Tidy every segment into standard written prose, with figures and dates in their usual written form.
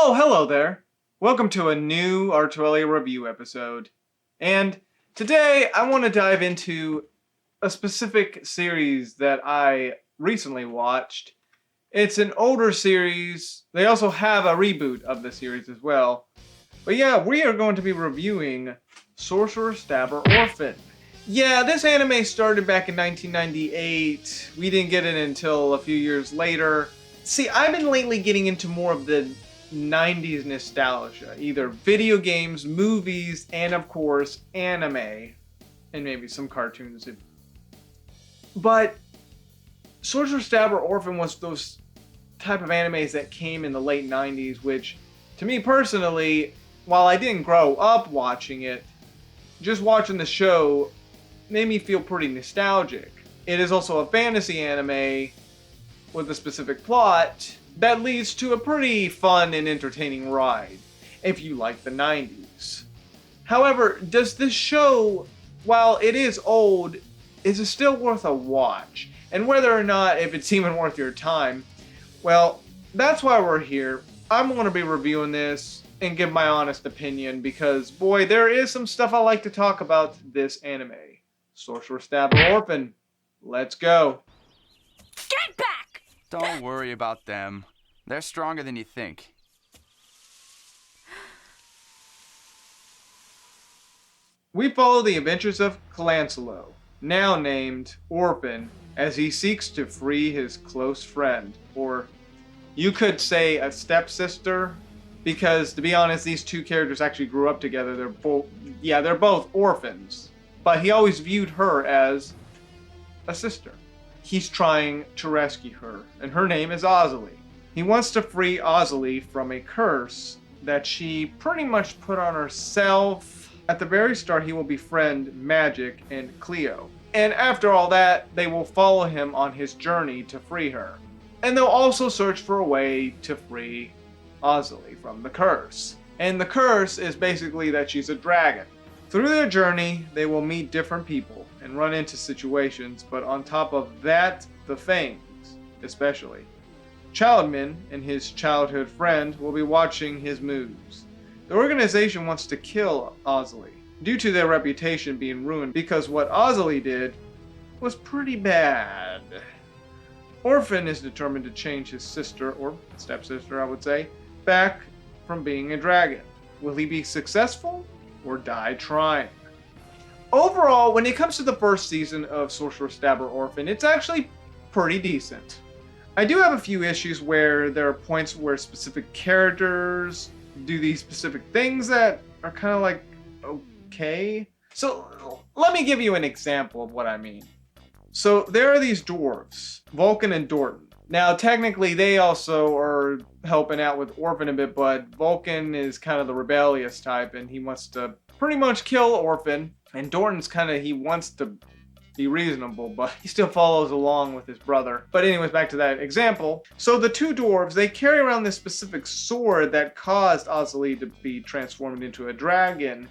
Oh, hello there. Welcome to a new Arturelia review episode. And today I want to dive into a specific series that I recently watched. It's an older series. They also have a reboot of the series as well. But yeah, we are going to be reviewing Sorcerous Stabber Orphen. Yeah, this anime started back in 1998. We didn't get it until a few years later. See, I've been lately getting into more of the 90s nostalgia. Either video games, movies, and of course, anime. And maybe some cartoons. But Sorcerous Stabber Orphen was those type of animes that came in the late 90s, which, to me personally, while I didn't grow up watching it, just watching the show made me feel pretty nostalgic. It is also a fantasy anime with a specific plot that leads to a pretty fun and entertaining ride, if you like the 90s. However, does this show, while it is old, is it still worth a watch? And whether or not, if it's even worth your time, well, that's why we're here. I'm going to be reviewing this and give my honest opinion because, boy, there is some stuff I like to talk about this anime. Sorcerous Stabber Orphen. Let's go. Get back! Don't worry about them. They're stronger than you think. We follow the adventures of Clancelo, now named Orphen, as he seeks to free his close friend, or you could say a stepsister, because to be honest, these two characters actually grew up together. They're both orphans, but he always viewed her as a sister. He's trying to rescue her, and her name is Azalee. He wants to free Azalee from a curse that she pretty much put on herself. At the very start, he will befriend Magic and Cleo. And after all that, they will follow him on his journey to free her. And they'll also search for a way to free Azalee from the curse. And the curse is basically that she's a dragon. Through their journey, they will meet different people and run into situations, but on top of that, the Fangs, especially. Childman and his childhood friend will be watching his moves. The organization wants to kill Azalee, due to their reputation being ruined because what Azalee did was pretty bad. Orphen is determined to change his sister, or stepsister I would say, back from being a dragon. Will he be successful or die trying? Overall, when it comes to the first season of Sorcerous Stabber Orphen, it's actually pretty decent. I do have a few issues where there are points where specific characters do these specific things that are kind of like, okay. So let me give you an example of what I mean. So there are these dwarves, Vulcan and Dorton. Now technically they also are helping out with Orphen a bit, but Vulcan is kind of the rebellious type and he wants to pretty much kill Orphen. And Dorton's he wants to be reasonable, but he still follows along with his brother. But anyways, back to that example. So the two dwarves, they carry around this specific sword that caused Azalee to be transformed into a dragon.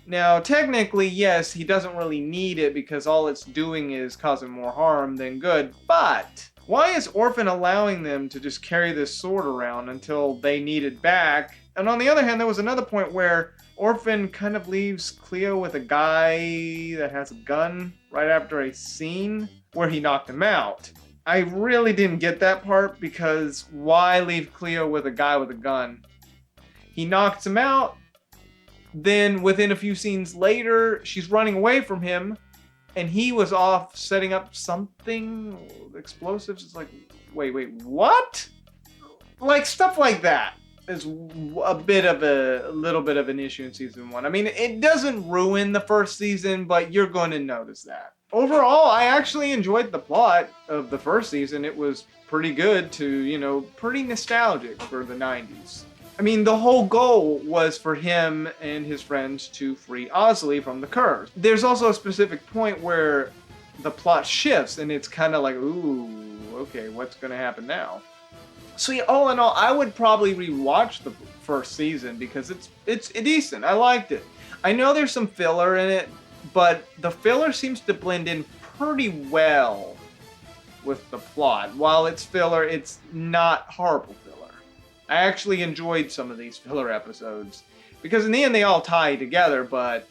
Now, technically, yes, he doesn't really need it because all it's doing is causing more harm than good, but why is Orphen allowing them to just carry this sword around until they need it back? And on the other hand, there was another point where Orphen kind of leaves Cleo with a guy that has a gun right after a scene where he knocked him out. I really didn't get that part because why leave Cleo with a guy with a gun? He knocks him out, then within a few scenes later, she's running away from him and he was off setting up something, explosives. It's like, wait, what? Like stuff like that is a little bit of an issue in season 1. I mean, it doesn't ruin the first season, but you're going to notice that. Overall, I actually enjoyed the plot of the first season. It was pretty good to, pretty nostalgic for the 90s. I mean, the whole goal was for him and his friends to free Azalee from the curse. There's also a specific point where the plot shifts and it's kind of like, ooh, okay, what's going to happen now? So yeah, all in all, I would probably rewatch the first season because it's decent. I liked it. I know there's some filler in it, but the filler seems to blend in pretty well with the plot. While it's filler, it's not horrible filler. I actually enjoyed some of these filler episodes. Because in the end, they all tie together, but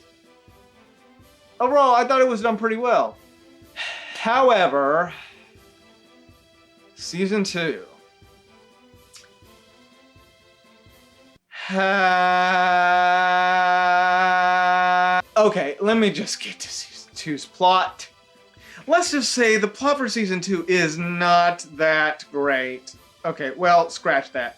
overall, I thought it was done pretty well. However, Season 2. Okay, let me just get to Season 2's plot. Let's just say the plot for Season 2 is not that great. Okay, well, scratch that.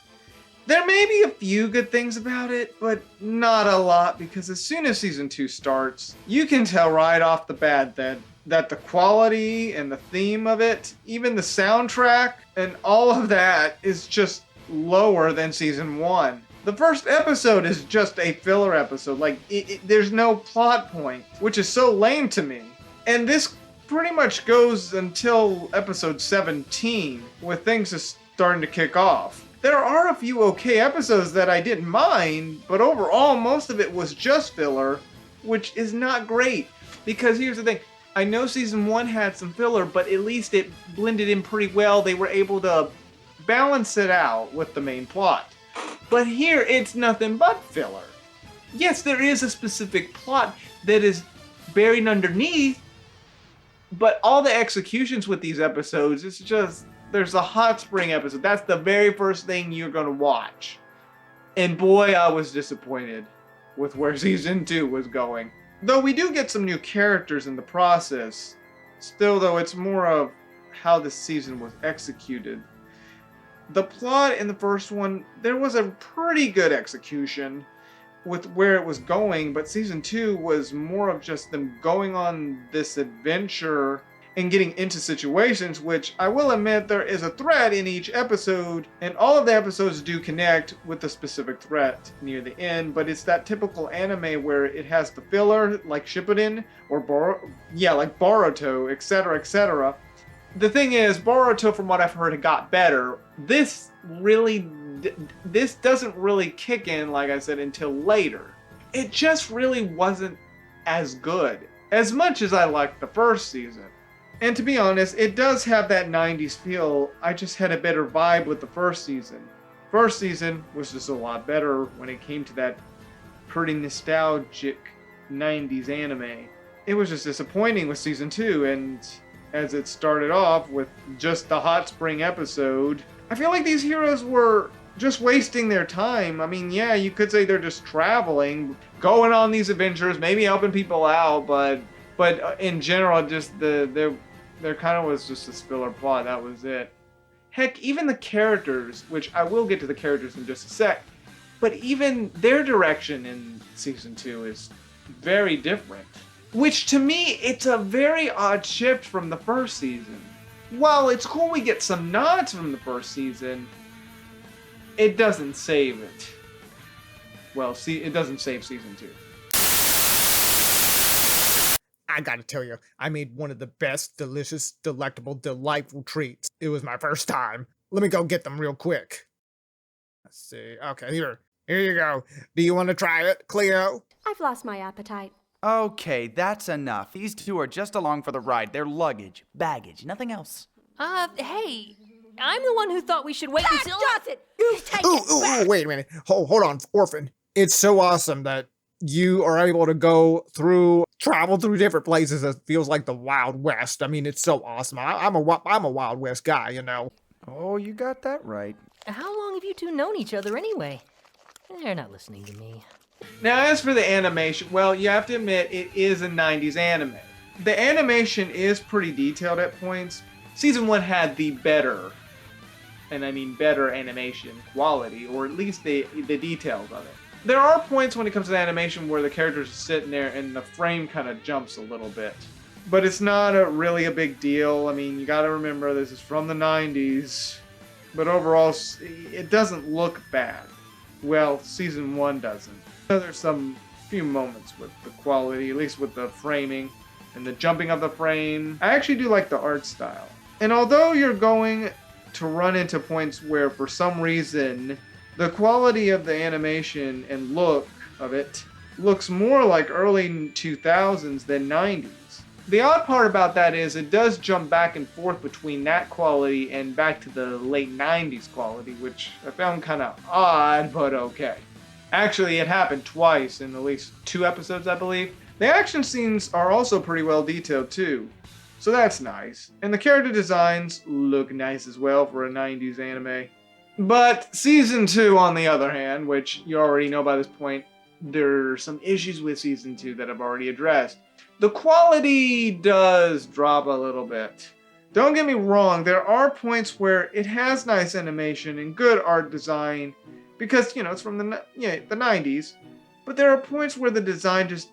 There may be a few good things about it, but not a lot, because as soon as Season 2 starts, you can tell right off the bat that the quality and the theme of it, even the soundtrack, and all of that is just lower than Season 1. The first episode is just a filler episode. Like, there's no plot point, which is so lame to me. And this pretty much goes until episode 17, with things just starting to kick off. There are a few okay episodes that I didn't mind, but overall, most of it was just filler, which is not great. Because here's the thing, I know Season 1 had some filler, but at least it blended in pretty well. They were able to balance it out with the main plot. But here, it's nothing but filler. Yes, there is a specific plot that is buried underneath, but all the executions with these episodes, it's just, there's a hot spring episode. That's the very first thing you're going to watch. And boy, I was disappointed with where Season 2 was going. Though we do get some new characters in the process, still though it's more of how the season was executed. The plot in the first one, there was a pretty good execution with where it was going, but Season 2 was more of just them going on this adventure and getting into situations, which I will admit there is a threat in each episode, and all of the episodes do connect with the specific threat near the end, but it's that typical anime where it has the filler, like Shippuden, or like Boruto, etc., etc. The thing is, Boruto, from what I've heard, it got better. This doesn't really kick in, like I said, until later. It just really wasn't as good, as much as I liked the first season. And to be honest, it does have that 90s feel. I just had a better vibe with the first season. First season was just a lot better when it came to that pretty nostalgic 90s anime. It was just disappointing with Season 2, and as it started off with just the hot spring episode, I feel like these heroes were just wasting their time. I mean, yeah, you could say they're just traveling, going on these adventures, maybe helping people out, but in general, just there kind of was just this filler plot. That was it. Heck, even the characters, which I will get to the characters in just a sec, but even their direction in Season 2 is very different. Which, to me, it's a very odd shift from the first season. While it's cool we get some nods from the first season, it doesn't save it. Well, it doesn't save Season 2. I gotta tell you, I made one of the best, delicious, delectable, delightful treats. It was my first time. Let me go get them real quick. Let's see. Okay, here you go. Do you want to try it, Cleo? I've lost my appetite. Okay, that's enough. These two are just along for the ride. They're luggage, baggage, nothing else. Hey, I'm the one who thought we should wait until... Does it? You take it back. Wait a minute. Hold on, Orphen. It's so awesome that you are able to travel through different places. It feels like the Wild West. I mean, it's so awesome. I'm a Wild West guy, you know. Oh, you got that right. How long have you two known each other anyway? They're not listening to me. Now, as for the animation, well, you have to admit, it is a 90s anime. The animation is pretty detailed at points. Season 1 had the better, and I mean better animation quality, or at least the details of it. There are points when it comes to the animation where the characters are sitting there and the frame kind of jumps a little bit. But it's not really a big deal. I mean, you gotta remember this is from the 90s. But overall, it doesn't look bad. Well, Season 1 doesn't. There's some few moments with the quality, at least with the framing and the jumping of the frame. I actually do like the art style. And although you're going to run into points where for some reason the quality of the animation and look of it looks more like early 2000s than 90s, The odd part about that is it does jump back and forth between that quality and back to the late 90s quality, which I found kind of odd, but okay. Actually, it happened twice in at least 2 episodes, I believe. The action scenes are also pretty well detailed too, so that's nice. And the character designs look nice as well for a 90s anime. But Season 2, on the other hand, which you already know by this point, there are some issues with Season 2 that I've already addressed. The quality does drop a little bit. Don't get me wrong, there are points where it has nice animation and good art design, because, you know, it's from the 90s. But there are points where the design just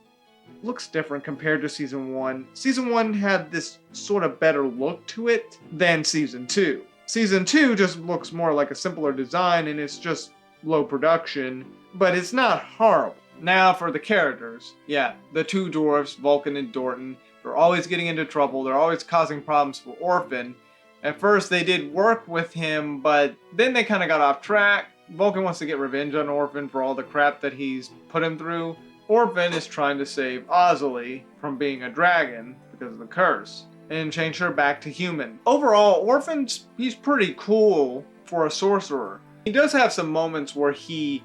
looks different compared to Season 1. Season 1 had this sort of better look to it than Season 2. Season 2 just looks more like a simpler design, and it's just low production, but it's not horrible. Now for the characters. Yeah, the 2 dwarfs, Vulcan and Dorton, they're always getting into trouble. They're always causing problems for Orphen. At first they did work with him, but then they kind of got off track. Vulcan wants to get revenge on Orphen for all the crap that he's put him through. Orphen is trying to save Ozzy from being a dragon because of the curse, and change her back to human. Overall, Orphen's, he's pretty cool for a sorcerer. He does have some moments where he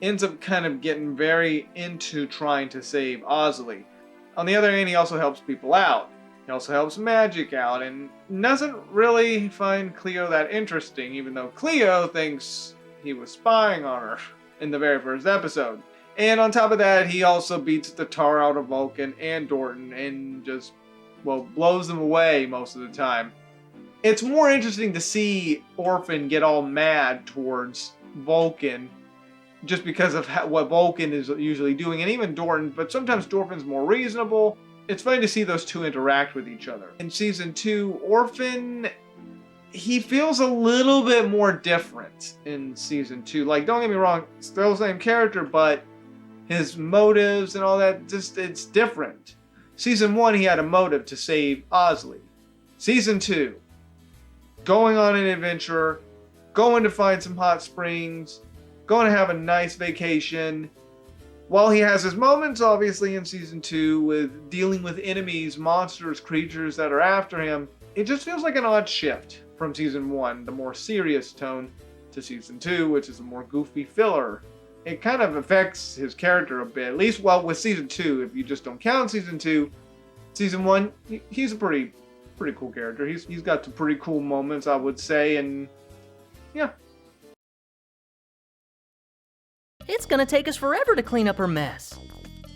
ends up kind of getting very into trying to save Ozzy. On the other hand, he also helps people out. He also helps Magic out, and doesn't really find Cleo that interesting, even though Cleo thinks he was spying on her in the very first episode. And on top of that, he also beats the tar out of Vulcan and Dorton and just, well, blows them away most of the time. It's more interesting to see Orphen get all mad towards Vulcan just because of what Vulcan is usually doing, and even Dorton, but sometimes Dorfen's more reasonable. It's funny to see those two interact with each other. In Season 2, Orphen, he feels a little bit more different in Season 2. Like, don't get me wrong, still the same character, but his motives and all that, just, it's different. Season 1, he had a motive to save Ozzy. Season 2, going on an adventure, going to find some hot springs, going to have a nice vacation. While he has his moments, obviously, in Season 2, with dealing with enemies, monsters, creatures that are after him, it just feels like an odd shift from Season 1, the more serious tone, to Season 2, which is a more goofy filler. It kind of affects his character a bit, at least well with Season 2, if you just don't count Season 2. Season 1, he's a pretty cool character. He's got some pretty cool moments, I would say, and yeah. It's gonna take us forever to clean up her mess.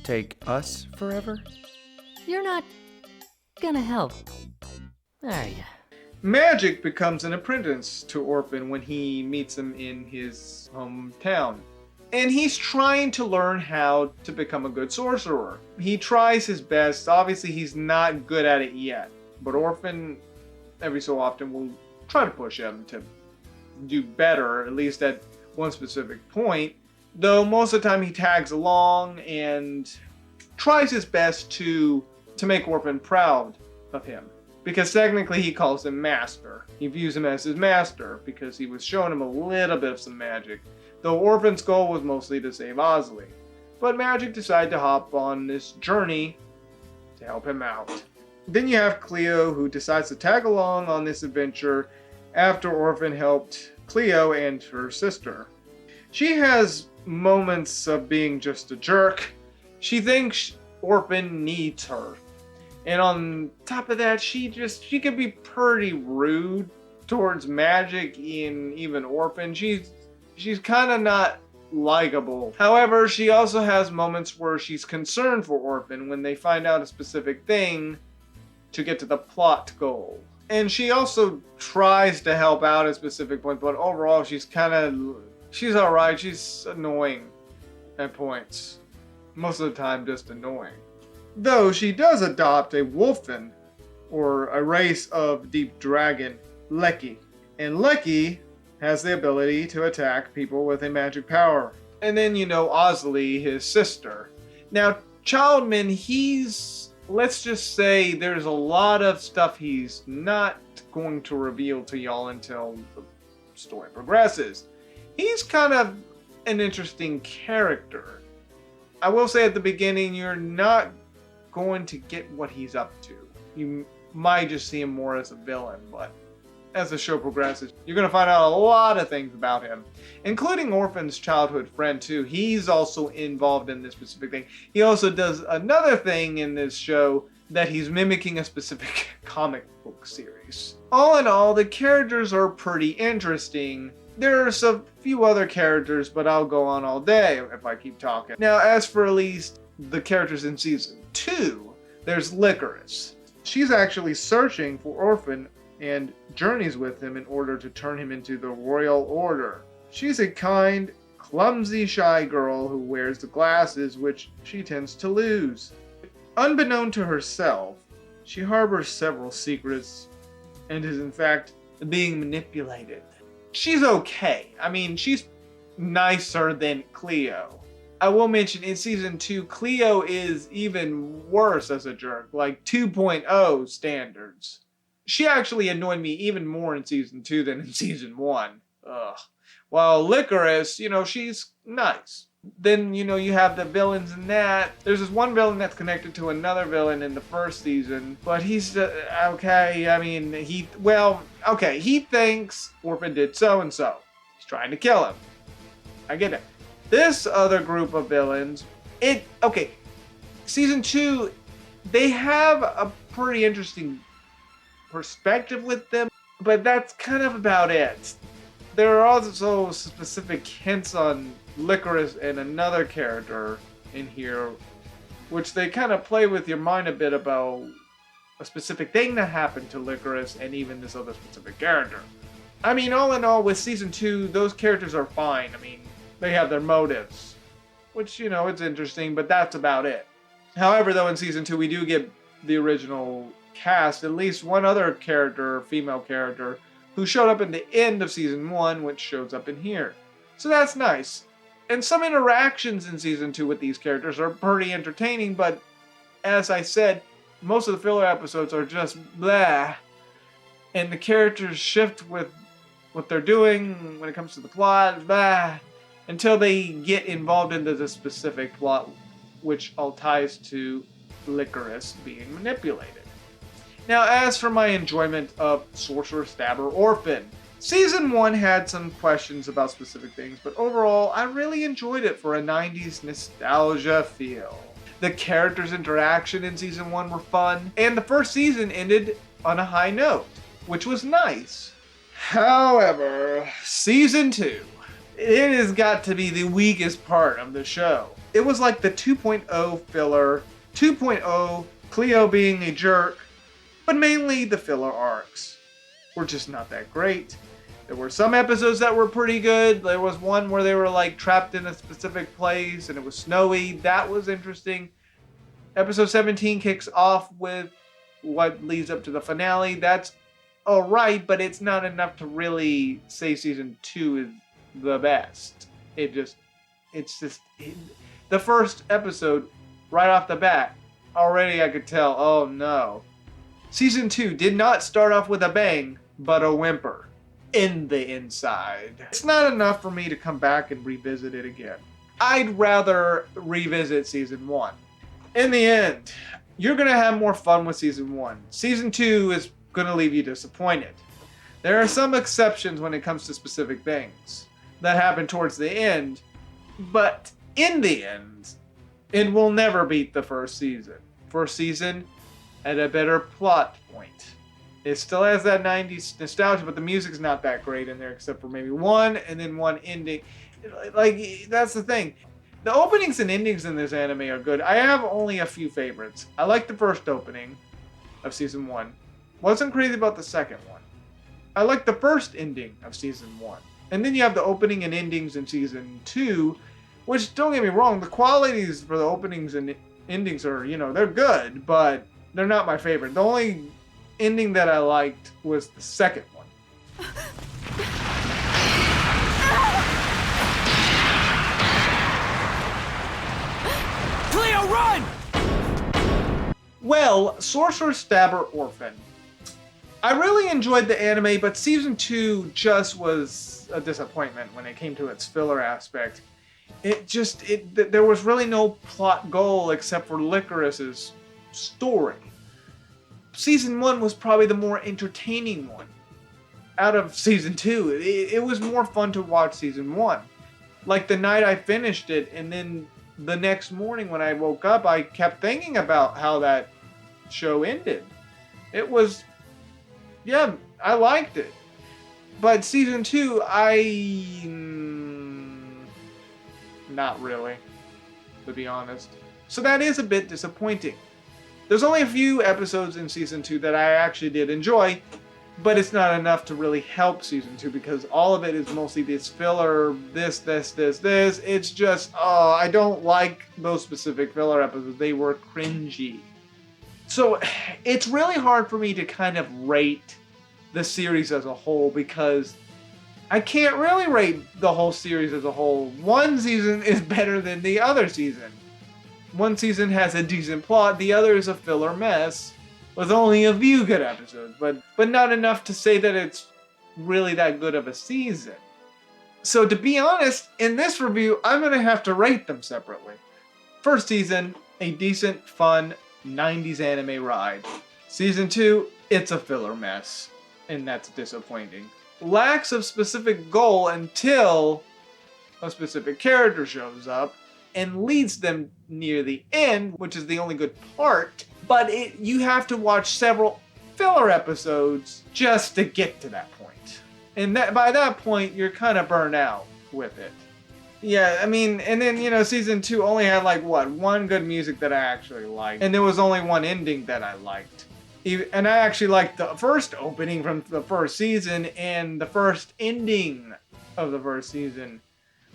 Take us forever? You're not gonna help, are ya? Magic becomes an apprentice to Orphen when he meets him in his hometown. And he's trying to learn how to become a good sorcerer. He tries his best. Obviously, he's not good at it yet. But Orphen, every so often, will try to push him to do better, at least at one specific point. Though most of the time he tags along and tries his best to make Orphen proud of him. Because technically he calls him master. He views him as his master because he was showing him a little bit of some magic. Though Orphen's goal was mostly to save Ozzy. But Magic decided to hop on this journey to help him out. Then you have Cleo, who decides to tag along on this adventure after Orphen helped Cleo and her sister. She has moments of being just a jerk. She thinks Orphen needs her. And on top of that, she can be pretty rude towards Magic and even Orphen. She's kind of not likable. However, she also has moments where she's concerned for Orphen when they find out a specific thing to get to the plot goal. And she also tries to help out at specific points, but overall she's alright. She's annoying at points. Most of the time just annoying. Though she does adopt a wolfen, or a race of deep dragon, Lecky. And Lecky has the ability to attack people with a magic power. And then you know Ozzy, his sister. Now, Childman, let's just say there's a lot of stuff he's not going to reveal to y'all until the story progresses. He's kind of an interesting character. I will say at the beginning, you're not going to get what he's up to. you might just see him more as a villain, but as the show progresses, you're going to find out a lot of things about him, including Orphen's childhood friend, too. He's also involved in this specific thing. He also does another thing in this show that he's mimicking a specific comic book series. All in all, the characters are pretty interesting. There's a few other characters, but I'll go on all day if I keep talking. Now, as for at least the characters in Season 2, there's Licorice. She's actually searching for Orphen and journeys with him in order to turn him into the Royal Order. She's a kind, clumsy, shy girl who wears the glasses which she tends to lose. Unbeknown to herself, she harbors several secrets and is in fact being manipulated. She's okay. I mean, she's nicer than Cleo. I will mention in Season 2, Cleo is even worse as a jerk, like 2.0 standards. She actually annoyed me even more in Season 2 than in Season 1. Ugh. While Licorice, she's nice. Then, you have the villains in that. There's this one villain that's connected to another villain in the first season, but he's, okay, I mean, he thinks Orphen did so-and-so. He's trying to kill him. I get it. This other group of villains, Season 2, they have a pretty interesting perspective with them, but that's kind of about it. There are also specific hints on Licorice and another character in here, which they kind of play with your mind a bit about a specific thing that happened to Licorice and even this other specific character. I mean, all in all, with Season 2, those characters are fine. I mean, they have their motives, which, it's interesting, but that's about it. However, though, in Season 2, we do get the original cast, at least one other character, female character, who showed up in the end of Season 1, which shows up in here. So that's nice. And some interactions in Season 2 with these characters are pretty entertaining, but as I said, most of the filler episodes are just blah. And the characters shift with what they're doing when it comes to the plot, blah, until they get involved into the specific plot, which all ties to Licorice being manipulated. Now, as for my enjoyment of Sorcerous Stabber Orphen, Season 1 had some questions about specific things, but overall, I really enjoyed it for a 90s nostalgia feel. The characters' interaction in Season 1 were fun, and the first season ended on a high note, which was nice. However, Season 2, it has got to be the weakest part of the show. It was like the 2.0 filler, 2.0 Cleo being a jerk, but mainly the filler arcs were just not that great. There were some episodes that were pretty good. There was one where they were like trapped in a specific place and it was snowy. That was interesting. Episode 17 kicks off with what leads up to the finale. That's alright, but it's not enough to really say Season 2 is the best. The first episode, right off the bat, already I could tell, oh no. Season 2 did not start off with a bang, but a whimper in the inside. It's not enough for me to come back and revisit it again. I'd rather revisit Season 1. In the end, you're going to have more fun with Season 1. Season 2 is going to leave you disappointed. There are some exceptions when it comes to specific things that happen towards the end, but in the end, it will never beat the first season. First season had a better plot point. It still has that 90s nostalgia, but the music's not that great in there except for maybe one and then one ending. Like, that's the thing. The openings and endings in this anime are good. I have only a few favorites. I like the first opening of Season 1. Wasn't crazy about the second one. I like the first ending of Season 1. And then you have the opening and endings in Season 2, which, don't get me wrong, the qualities for the openings and endings are, they're good, but they're not my favorite. The only ending that I liked was the second one. Cleo, run! Well, Sorcerous Stabber Orphen. I really enjoyed the anime, but Season 2 just was a disappointment when it came to its filler aspect. There was really no plot goal except for Licorice's story. season 1 was probably the more entertaining one out of season 2. It was more fun to watch season 1. Like the night I finished it, and then the next morning when I woke up, I kept thinking about how that show ended. It was, yeah, I liked it. But season 2, not really, to be honest. So that is a bit disappointing. There's only a few episodes in season 2 that I actually did enjoy, but it's not enough to really help season 2 because all of it is mostly this filler, this. It's just, I don't like those specific filler episodes. They were cringy. So it's really hard for me to kind of rate the series as a whole because I can't really rate the whole series as a whole. One season is better than the other season. One season has a decent plot, the other is a filler mess with only a few good episodes, but not enough to say that it's really that good of a season. So to be honest, in this review, I'm going to have to rate them separately. First season, a decent, fun 90s anime ride. Season 2, it's a filler mess, and that's disappointing. Lacks of specific goal until a specific character shows up and leads them near the end, which is the only good part, but you have to watch several filler episodes just to get to that point. And by that point, you're kind of burned out with it. Yeah, I mean, and then, season 2 only had, one good music that I actually liked. And there was only one ending that I liked. And I actually liked the first opening from the first season and the first ending of the first season.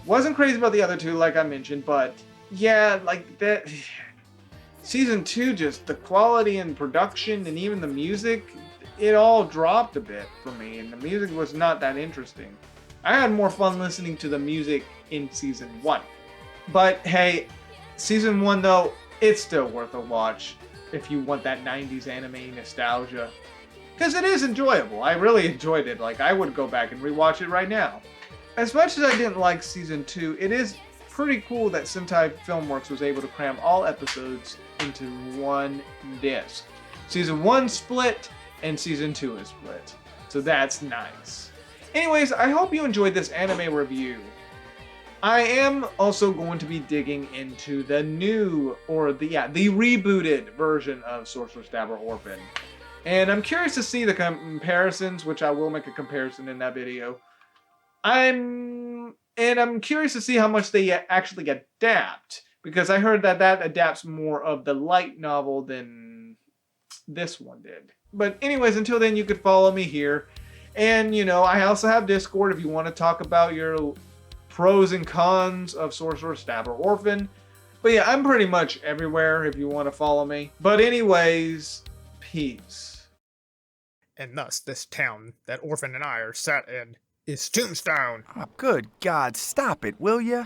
Wasn't crazy about the other two, like I mentioned, but yeah, that. Season 2, just the quality and production and even the music, it all dropped a bit for me, and the music was not that interesting. I had more fun listening to the music in season 1. But hey, season 1 though, it's still worth a watch if you want that 90s anime nostalgia. Because it is enjoyable. I really enjoyed it. I would go back and rewatch it right now. As much as I didn't like season 2, it is pretty cool that Sentai Filmworks was able to cram all episodes into one disc. Season 1 split, and season 2 is split. So that's nice. Anyways, I hope you enjoyed this anime review. I am also going to be digging into the new, or the rebooted version of Sorcerous Stabber Orphen. And I'm curious to see the comparisons, which I will make a comparison in that video. I'm curious to see how much they actually adapt, because I heard that adapts more of the light novel than this one did. But anyways, until then, you could follow me here. And, I also have Discord if you want to talk about your pros and cons of Sorcerous Stabber Orphen. But yeah, I'm pretty much everywhere if you want to follow me. But anyways, peace. And thus, this town that Orphen and I are set in is Tombstone. Oh, good God, stop it, will ya?